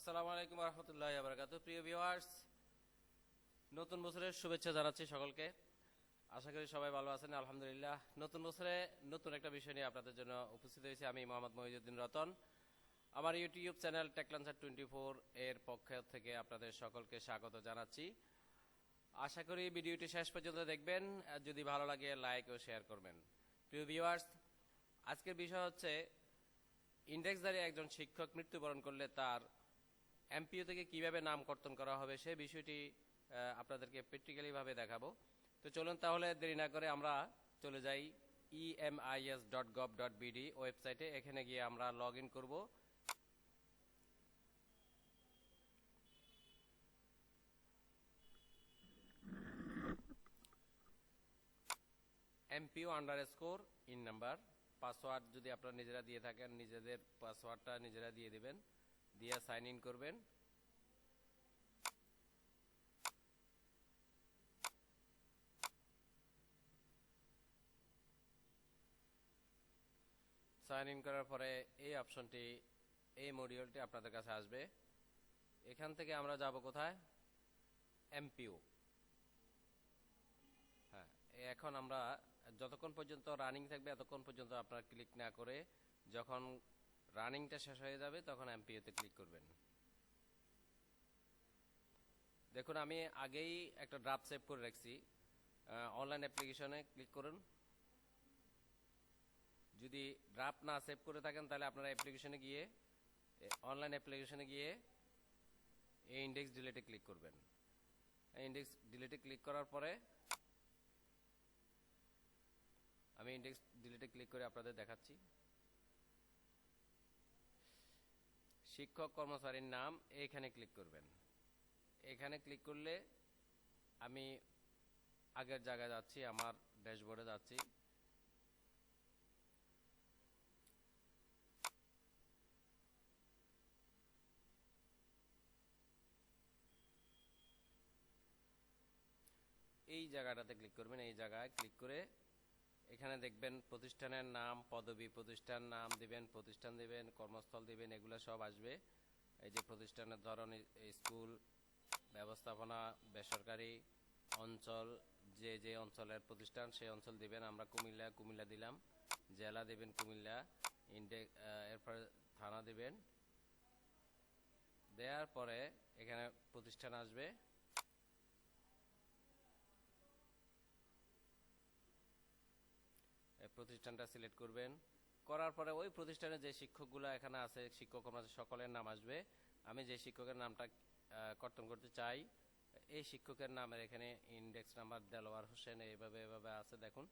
আসসালামু আলাইকুম রহমতুল্লাহি ওয়া বারাকাতুহু। প্রিয় ভিউয়ার্স, নতুন বছরের শুভেচ্ছা জানাচ্ছি সকলকে। আশা করি সবাই ভালো আছেন, আলহামদুলিল্লাহ। নতুন বছরে নতুন একটা বিষয় নিয়ে আপনাদের জন্য উপস্থিত হয়েছি আমি, মোহাম্মদ মহিউদ্দিন রতন। আমার ইউটিউব চ্যানেল টেকলান্সার 24 এর পক্ষ থেকে আপনাদের সকলকে স্বাগত জানাচ্ছি। আশা করি ভিডিওটি শেষ পর্যন্ত দেখবেন, আর যদি ভালো লাগে লাইক ও শেয়ার করবেন। প্রিয় ভিউয়ার্স, আজকের বিষয় হচ্ছে ইন্ডেক্সধারী একজন শিক্ষক মৃত্যুবরণ করলে তার এমপিও থেকে কিভাবে নাম কর্তন করা হবে সেই বিষয়টি আপনাদেরকে প্র্যাকটিক্যালি ভাবে দেখাবো। তো চলুন তাহলে দেরি না করে আমরা চলে যাই emis.gov.bd ওয়েবসাইটে। এখানে গিয়ে আমরা লগ ইন করবো। MPO_IN নাম্বার, পাসওয়ার্ড যদি আপনারা নিজেরা দিয়ে থাকেন নিজেদের পাসওয়ার্ডটা নিজেরা দিয়ে দিবেন, দিয়ে সাইন ইন করবেন। সাইন ইন করার পরে এই অপশনটি, এই মডিউলটি আপনাদের কাছে আসবে। এখান থেকে আমরা যাব কোথায়? এমপিও। হ্যাঁ, এখন আমরা যতক্ষণ পর্যন্ত রানিং থাকবে এতক্ষণ পর্যন্ত আপনারা ক্লিক না করে যখন রানিংটা শেষ হয়ে যাবে তখন এমপিওতে ক্লিক করবেন। দেখুন, আমি আগেই একটা ড্রাফট সেভ করে রাখছি। অনলাইন অ্যাপ্লিকেশনে ক্লিক করুন। যদি ড্রাফট না সেভ করে থাকেন তাহলে আপনারা অ্যাপ্লিকেশনে গিয়ে, অনলাইন অ্যাপ্লিকেশনে গিয়ে এই ইন্ডেক্স ডিলিটে ক্লিক করবেন। ইন্ডেক্স ডিলিটে ক্লিক করার পরে আমি ইন্ডেক্স ডিলিটে ক্লিক করে আপনাদের দেখাচ্ছি। শিক্ষক কর্মচারীর নাম, এইখানে ক্লিক করবেন। এখানে ক্লিক করলে আমি আগের জায়গায় যাচ্ছি, আমার ড্যাশবোর্ডে যাচ্ছি। এই জায়গাটাতে ক্লিক করবেন। এই জায়গায় ক্লিক করে এখানে দেখবেন প্রতিষ্ঠানের নাম, পদবি, প্রতিষ্ঠান নাম দিবেন, প্রতিষ্ঠান দিবেন, কর্মস্থল দিবেন, এগুলো সব আসবে। এই যে প্রতিষ্ঠানের ধরন, স্কুল, ব্যবস্থাপনা, বেসরকারি, অঞ্চল, যে যে অঞ্চলের প্রতিষ্ঠান সেই অঞ্চল দিবেন। আমরা কুমিল্লা, কুমিল্লা দিলাম। জেলা দিবেন কুমিল্লা, এরপরে থানা দিবেন। দেওয়ার পরে এখানে প্রতিষ্ঠান আসবে। প্রতিষ্ঠানটা সিলেক্ট করবেন। করার পরে ওই প্রতিষ্ঠানে যে শিক্ষকগুলো এখানে আছে, শিক্ষক সকলের নাম আসবে। আমি যে শিক্ষকের নামটা কর্তন করতে চাই, এই শিক্ষকের নামের এখানে ইন্ডেক্স নাম্বার দেলোয়ার হোসেন এইভাবে এভাবে আছে। দেখুন,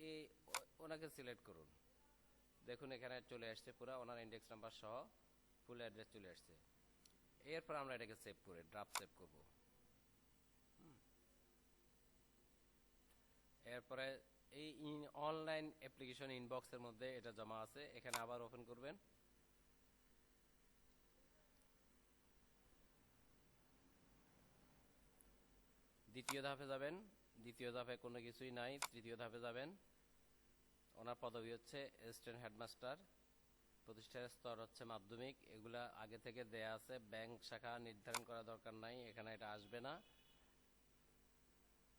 এই ওনাকে সিলেক্ট করুন। দেখুন এখানে চলে আসছে পুরো ওনার ইন্ডেক্স নাম্বার সহ ফুল অ্যাড্রেস চলে আসছে। এরপর আমরা এটাকে সেভ করে ড্রাফট সেভ করব। এরপরে এই অনলাইন অ্যাপ্লিকেশন ইনবক্সের মধ্যে এটা জমা আছে, এখানে আবার ওপেন করবেন। দ্বিতীয় ধাপে যাবেন। দ্বিতীয় ধাপে কোনো কিছুই নাই। তৃতীয় ধাপে যাবেন। ওনার পদবি হচ্ছে অ্যাসিস্ট্যান্ট হেডমাস্টার, প্রতিষ্ঠানের স্তর হচ্ছে মাধ্যমিক। এগুলা আগে থেকে দেয়া আছে, ব্যাংক শাখা নির্ধারণ করা দরকার নাই, এখানে এটা আসবে না।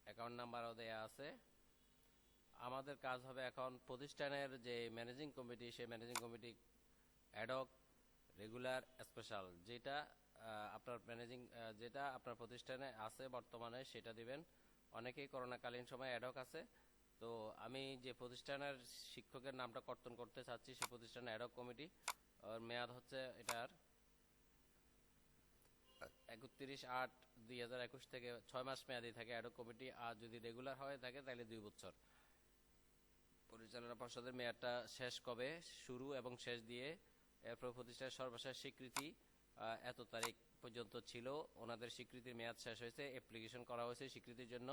অ্যাকাউন্ট নাম্বারও দেয়া আছে। আমাদের কাজ হবে এখন প্রতিষ্ঠানের যে ম্যানেজিং কমিটি, সেই managing committee ad hoc, regular, special, যেটা আপনার যেটা আপনার প্রতিষ্ঠানে আছে বর্তমানে সেটা দিবেন। অনেকেই করোনাকালীন সময় অ্যাডহক আছে। তো আমি যে প্রতিষ্ঠানের শিক্ষকের নামটা কর্তন করতে চাচ্ছি সেই প্রতিষ্ঠানের অ্যাডহক কমিটি, মেয়াদ হচ্ছে এটার 31/8/2021 থেকে 6 মাস মেয়াদি থাকে অ্যাডহক কমিটি। আর যদি রেগুলার হয়ে থাকে তাহলে 2 বছর। পরিচালনা পর্ষদের মেয়াদটা শেষ কবে, শুরু এবং শেষ দিয়ে এরপর প্রতিষ্ঠানের সর্বশেষ স্বীকৃতি এত তারিখ পর্যন্ত ছিল। ওনাদের স্বীকৃতির মেয়াদ শেষ হয়েছে, অ্যাপ্লিকেশন করা হয়েছে স্বীকৃতির জন্য,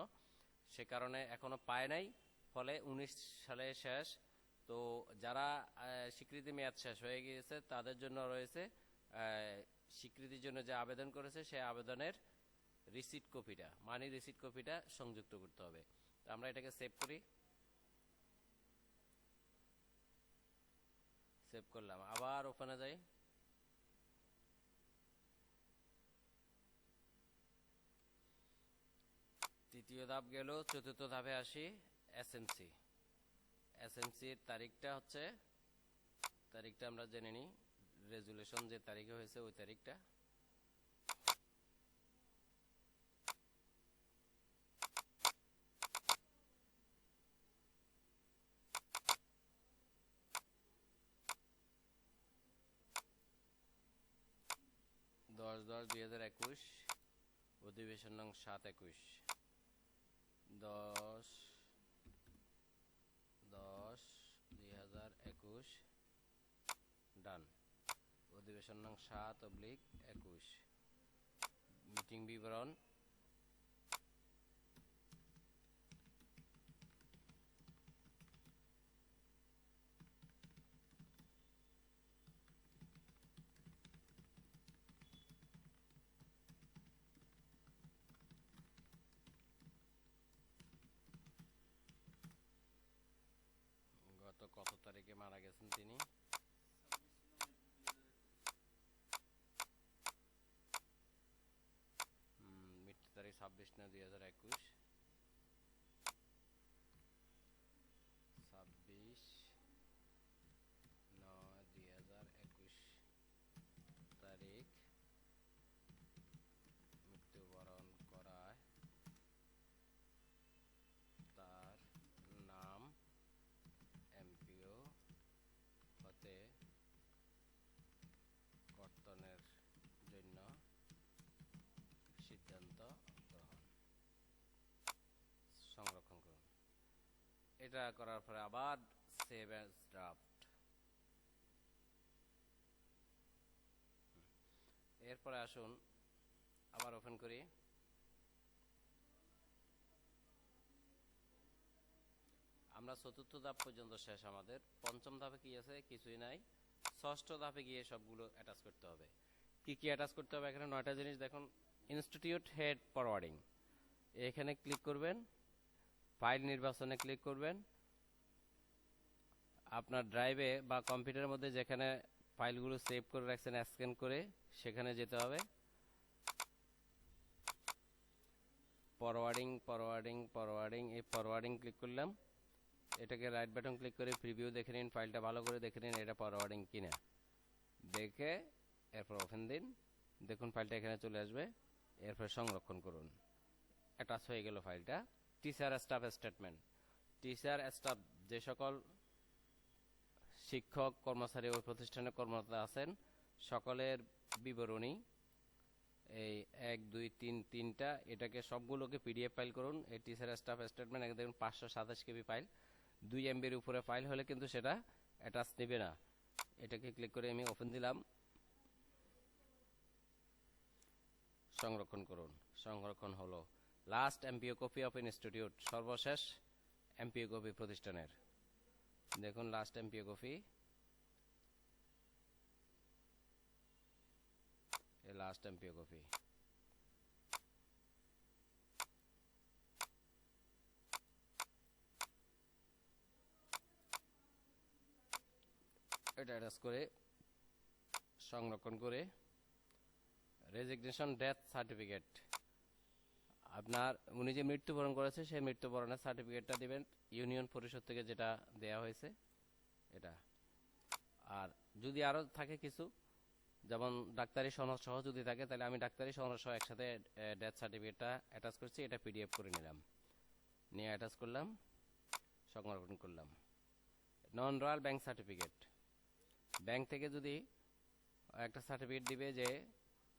সে কারণে এখনো পায় নাই, ফলে 19 সালে শেষ। তো যারা স্বীকৃতি মেয়াদ শেষ হয়ে গিয়েছে তাদের জন্য রয়েছে স্বীকৃতির জন্য যে আবেদন করেছে সেই আবেদনের রিসিট কপিটা, মানি রিসিট কপিটা সংযুক্ত করতে হবে। তো আমরা এটাকে সেভ করি। সেভ করলাম, আবার ওখানে যাই। তৃতীয় ধাপ গেল, চতুর্থ ধাপে আসি এসএমসি। এসএমসির তারিখটা আমরা জেনে নিই। রেজুলেশন যে তারিখে হয়েছে ওই তারিখটা। দশ 10/10/2021, অধিবেশন নং 7/21। 10/10/2021 ডান। অধিবেশন নং 7/21। মিটিং বিবরণ। গত কত তারিখে মারা গেছেন তিনি? মৃত্যু তারিখ 26/9/2021। 26/9/2021 তারিখ মৃত্যুবরণ করায়। তার নাম এমপিও হতে কর্তনের জন্য সিদ্ধান্ত গ্রহণ। সংরক্ষণ করুন। এটা করার পরে আবার সেভ অ্যাজ ড্রাফট। এরপরে আসুন আবার ওপেন করি। আমরা চতুর্থ ধাপ পর্যন্ত শেষ আমাদের। পঞ্চম ধাপে কি আছে? কিছুই নাই। ষষ্ঠ ধাপে গিয়ে সবগুলো অ্যাটাচ করতে হবে। কি কি অ্যাটাচ করতে হবে? এখানে 9টা জিনিস দেখুন। ইনস্টিটিউট হেড ফরওয়ার্ডিং, এখানে ক্লিক করবেন, ফাইল নির্বাচনে ক্লিক করবেন। আপনার ড্রাইভে বা কম্পিউটারের মধ্যে যেখানে ফাইলগুলো সেভ করে রাখছেন স্ক্যান করে সেখানে যেতে হবে। ফরওয়ার্ডিং এই ফরওয়ার্ডিং ক্লিক করলাম। এটাকে রাইট বাটন ক্লিক করে প্রিভিউ দেখে নিন, ফাইলটা ভালো করে দেখে নিন এটা ফরওয়ার্ডিং কিনা। দেখে এরপর ওপেন দিন। দেখুন ফাইলটা এখানে চলে আসবে। এরপর সংরক্ষণ করুন। অ্যাটাচ হয়ে গেল ফাইলটা। Teacher staff statement. Teacher staff যে সকল শিক্ষক কর্মচারী ওই প্রতিষ্ঠানে কর্মরত আছেন সকলের বিবরণী, এই 1 2 3 তিনটা, এটাকে সবগুলোকে পিডিএফ ফাইল করুন। এই টিচার স্টাফ স্টেটমেন্ট দেখুন 527 কেবি ফাইল। 2 এমবির উপরে ফাইল হলে কিন্তু সেটা অ্যাটাচ নেবে না। এটাকে ক্লিক করে আমি ওপেন দিলাম। সংরক্ষণ করুন। সংরক্ষণ হলো। Last MPO copy of institute, সর্বশেষ এমপিও কপি প্রতিষ্ঠানের। দেখুন লাস্ট এমপিও কপি, এই লাস্ট এমপিও কপি। এটা অ্যাটাচ করে সংরক্ষণ করে রেজিগনেশন ডেথ সার্টিফিকেট, আপনার উনি যে মৃত্যুবরণ করেছে সেই মৃত্যুবরণের সার্টিফিকেটটা দিবেন ইউনিয়ন পরিষদ থেকে যেটা দেয়া হয়েছে এটা। আর যদি আরো থাকে কিছু, যেমন ডাক্তারি সনদ সহ যদি থাকে তাহলে আমি ডাক্তারি সনদ সহ একসাথে ডেথ সার্টিফিকেটটা অ্যাটাচ করছি। এটা পিডিএফ করে নিলাম, নিয়ে অ্যাটাচ করলাম, সংরক্ষণ করলাম। নন রয়্যাল ব্যাংক সার্টিফিকেট, ব্যাংক থেকে যদি একটা সার্টিফিকেট দিবে যে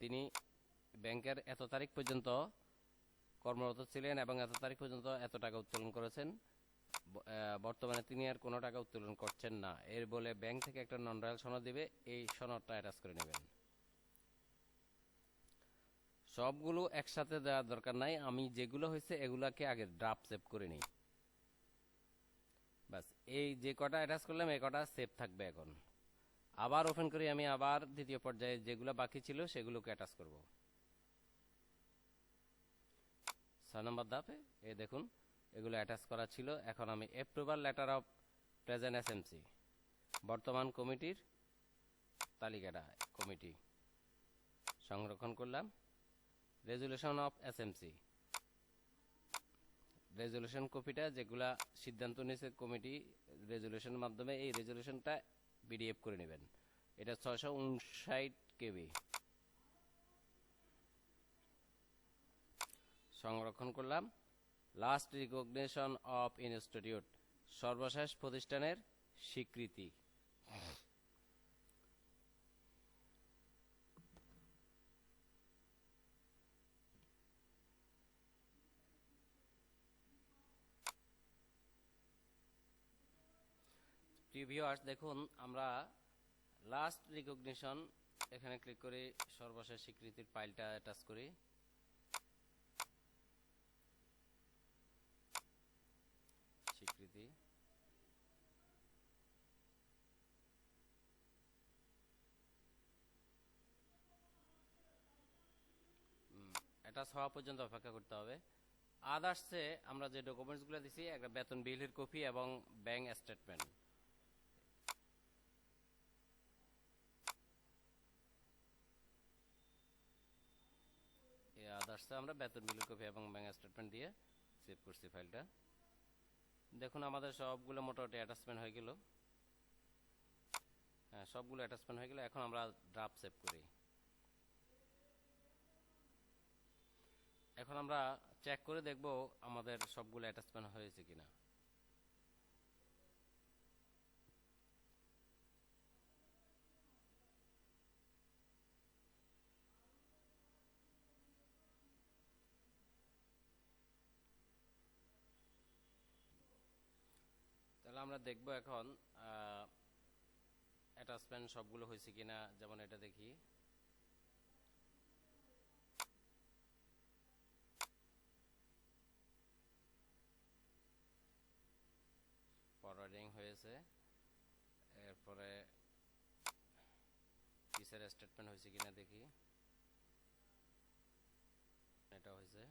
তিনি ব্যাংকের এত তারিখ পর্যন্ত কর্মরত ছিলেন এবং এত তারিখ পর্যন্ত এত টাকা উত্তোলন করেছেন, বর্তমানে তিনি আর কোনো টাকা উত্তোলন করছেন না, এর বলে ব্যাংক থেকে একটা নন রয়্যাল সনদ দিবে, এই সনদটা অ্যাটাচ করে নেবেন। সবগুলো একসাথে দেওয়ার দরকার নাই, আমি যেগুলো হয়েছে এগুলাকে আগে ড্রাফট সেভ করে নিই। বাস, এই যে কটা অ্যাটাচ করলাম এই কটা সেভ থাকবে। এখন আবার ওপেন করি, আমি আবার দ্বিতীয় পর্যায়ে যেগুলো বাকি ছিল সেগুলোকে অ্যাটাচ করব। 6 নম্বর ধাপে এই দেখুন এগুলো অ্যাটাচ করা ছিল। এখন আমি approval letter of present SMC, বর্তমান কমিটির তালিকাটা কমিটি সংরক্ষণ করলাম। রেজুলেশন অফ এসএমসি, রেজলিউশন কপিটা যেগুলা সিদ্ধান্ত নিয়েছে কমিটি রেজলিউশনের মাধ্যমে, এই রেজলিউশনটা পিডিএফ করে নেবেন। এটা 659 কেবি। সংরক্ষণ করলাম। লাস্ট রিকগনিশন অফ ইনস্টিটিউট, সর্বশেষ প্রতিষ্ঠানের স্বীকৃতি। ভিউয়ার্স দেখুন, আমরা লাস্ট রিকগনিশন এখানে ক্লিক করে সর্বশেষ স্বীকৃতির ফাইলটা অ্যাটাচ করি। স্বীকৃতি অ্যাটাচ হওয়া পর্যন্ত অপেক্ষা করতে হবে। আদার্সে আমরা যে ডকুমেন্টসগুলো দিছি, একটা বেতন বিলের কপি এবং ব্যাংক স্টেটমেন্ট। আদার্সে আমরা বেতন বিলের কপি এবং ব্যাংক স্টেটমেন্ট দিয়ে সেভ করছি ফাইলটা। দেখুন আমাদের সবগুলো মোটামুটি অ্যাটাচমেন্ট হয়ে গেল। হ্যাঁ, সবগুলো অ্যাটাচমেন্ট হয়ে গেল। এখন আমরা ড্রাফট সেভ করি। এখন আমরা চেক করে দেখব আমাদের সবগুলো অ্যাটাচমেন্ট হয়েছে কিনা। তাহলে আমরা দেখব এখন অ্যাটাচমেন্ট সবগুলো হয়েছে কিনা। যেমন এটা দেখি, ফরওয়ার্ডিং হয়েছে। এরপরে টিচার স্টেটমেন্ট হয়েছে কিনা দেখি, এটা হয়েছে।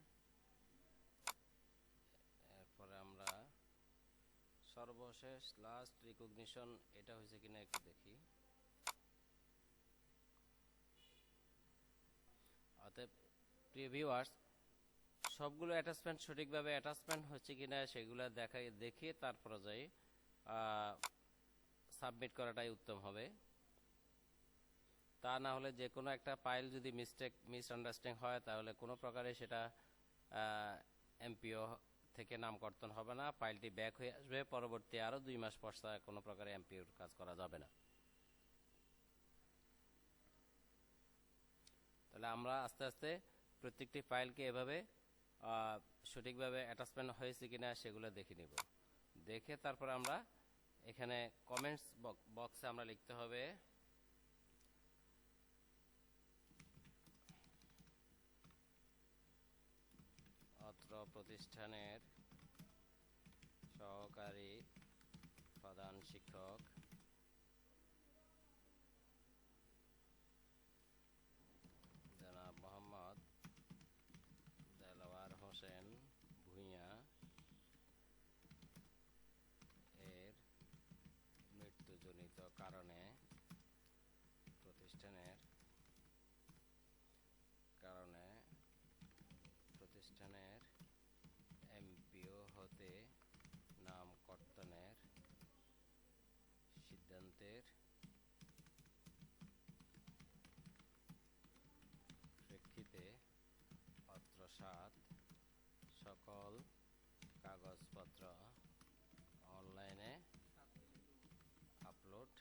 এরপরে আমরা সর্বশেষ লাস্ট রিকগনিশন এটা হয়েছে কিনা একটু দেখি। অতএব প্রিয় ভিউয়ার্স, সবগুলো অ্যাটাচমেন্ট সঠিকভাবে অ্যাটাচমেন্ট হচ্ছে কিনা সেগুলো দেখে তারপরে যাই সাবমিট করাটাই উত্তম হবে। তা না হলে যে কোনো একটা ফাইল যদি মিসআন্ডারস্ট্যান্ডিং হয়, তাহলে কোনো প্রকারে সেটা এমপিও থেকে নামকর্তন হবে না, ফাইলটি ব্যাক হয়ে আসবে। পরবর্তী আরও 2 মাস পর কোনো প্রকারে এমপিওর কাজ করা যাবে না। তাহলে আমরা আস্তে আস্তে প্রত্যেকটি ফাইলকে এভাবে সঠিকভাবে অ্যাটাচমেন্ট হয়েছে কিনা সেগুলো দেখে নিব। দেখে তারপর আমরা এখানে কমেন্টস বক্সে আমরা লিখতে হবে অত্র প্রতিষ্ঠানের সহকারী প্রধান শিক্ষক জনাব মোহাম্মদ দেলাওয়ার হোসেন ভূঁইয়া এর মৃত্যুজনিত কারণে প্রতিষ্ঠানের এমপিও হতে নামকর্তনের সিদ্ধান্তের প্রেক্ষিতে অত্র সকল কাগজপত্র অনলাইনে আপলোড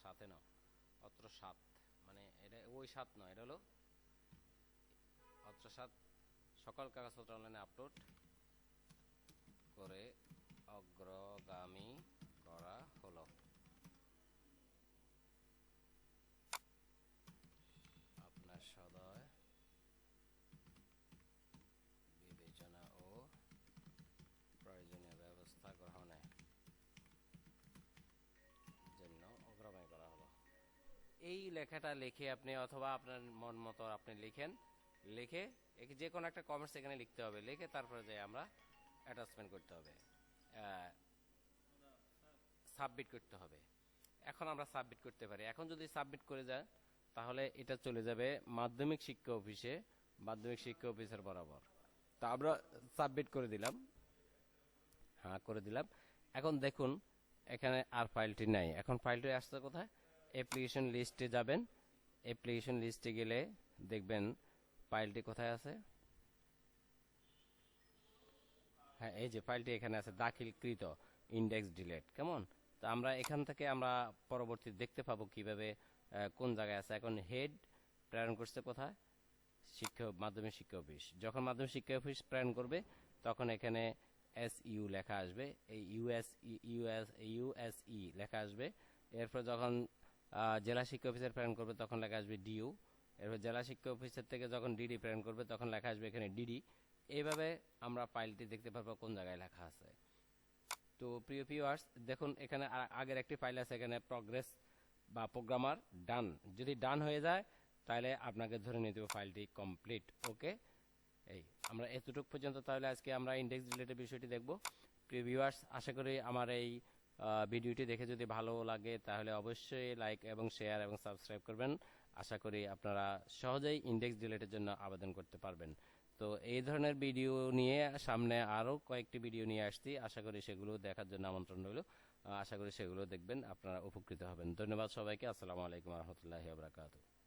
সাথে না, অত্র 7 মানে এটা ওই 7 নয়, এটা হলো অত্র 7 সকল কাগজপত্র অনলাইনে আপলোড করে অগ্রগামী করা হলো। আপনার সদয় বিবেচনা ও প্রয়োজনীয় ব্যবস্থা গ্রহণের জন্য অগ্রগামী করা হলো। এই লেখাটা লিখে আপনি অথবা আপনার মন মতো আপনি লিখেন, লিখে যে কোনো একটা কমেন্টস এখানে লিখতে হবে। লিখে তারপরে যে আমরা অ্যাটাচমেন্ট করতে হবে, সাবমিট করতে হবে। এখন আমরা সাবমিট করতে পারি। এখন যদি সাবমিট করে যায় তাহলে এটা চলে যাবে মাধ্যমিক শিক্ষা অফিসে, মাধ্যমিক শিক্ষা অফিসার বরাবর। তো আমরা সাবমিট করে দিলাম, হ্যাঁ করে দিলাম। এখন দেখুন এখানে আর ফাইলটি নাই। এখন ফাইলটি আসছে কোথায়? অ্যাপ্লিকেশন লিস্টে যাবেন। অ্যাপ্লিকেশন লিস্টে গেলে দেখবেন ফাইলটি কোথায় আছে। হ্যাঁ এই যে ফাইলটি এখানে আছে, দাখিলকৃত ইন্ডেক্স ডিলেট। কেমন? তো আমরা এখান থেকে আমরা পরবর্তী দেখতে পাবো কিভাবে কোন জায়গায় আছে। এখন হেড প্রেরণ করছে কোথায়? মাধ্যমিক শিক্ষা অফিস। যখন মাধ্যমিক শিক্ষা অফিস প্রেরণ করবে তখন এখানে SU লেখা আসবে, এই USE লেখা আসবে। এরপর যখন জেলা শিক্ষা অফিসার প্রেরণ করবে তখন লেখা আসবে DU। এরপর জেলা শিক্ষা অফিসার থেকে যখন DD প্রেরণ করবে তখন লেখা আসবে এখানে DD। এইভাবে আমরা ফাইলটি দেখতে পারবো কোন জায়গায় লেখা আছে। তো প্রিয় ভিউয়ার্স দেখুন এখানে আগের একটি ফাইল আছে, এখানে প্রগ্রেস বা প্রোগ্রামার ডান। যদি ডান হয়ে যায় তাহলে আপনাকে ধরে নিতে হবে ফাইলটি কমপ্লিট। ওকে, এই আমরা এতটুকু পর্যন্ত তাহলে আজকে আমরা ইন্ডেক্স রিলেটেড বিষয়টি দেখব। প্রিয় ভিউয়ার্স আশা করি আমার এই ভিডিওটি দেখে যদি ভালো লাগে তাহলে অবশ্যই লাইক এবং শেয়ার এবং সাবস্ক্রাইব করবেন। আশা করি আপনারা সহজেই ইন্ডেক্স রিলেটেড জন্য আবেদন করতে পারবেন। তো এই ধরনের ভিডিও নিয়ে সামনে আরও কয়েকটি ভিডিও নিয়ে আসছি, আশা করি সেগুলো দেখার জন্য আমন্ত্রণ রইল। আশা করি সেগুলো দেখবেন, আপনারা উপকৃত হবেন। ধন্যবাদ সবাইকে। আসসালামু আলাইকুম রহমতুল্লাহি ওয়া বারাকাতুহু।